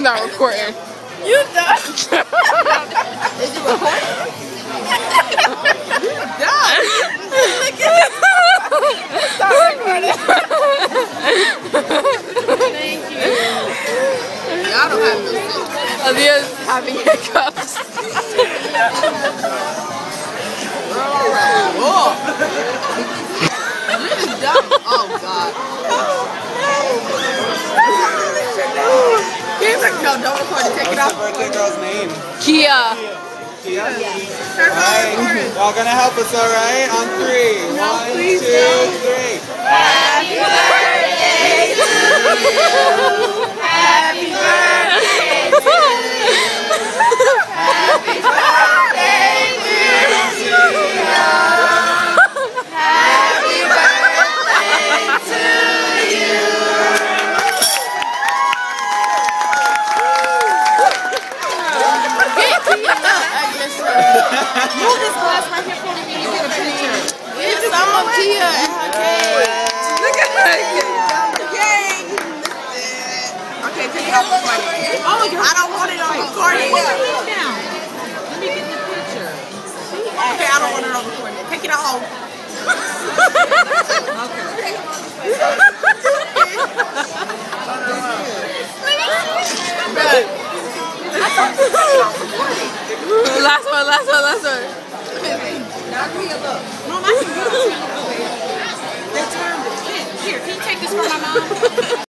It's not recording. You done? Is it recording? You done? Look at this. It's not recording. Thank you. Y'all don't have no sense. Aaliyah's having hiccups. Whoa. You just done. Oh, God. No, don't record it. Take it off. What's the birthday girl's name? Kia. Kia? Turn Alright, on. y'all gonna help us, alright? On 3. No, 1, please 2, don't. 3. Happy birthday to you. Happy birthday to you. Happy birthday, dear Tia. Happy birthday to you. Move this glass right here for me when you get a picture. Get some of Tia and her cake. Look at her. Yay! Okay, take it off recording. Oh, I don't want it on recording. Put your hand down. Let me get the picture. Okay, I don't want it on recording. Take it off. Last one. Mom, I can do it. They turned it. Here, can you take this from my mom?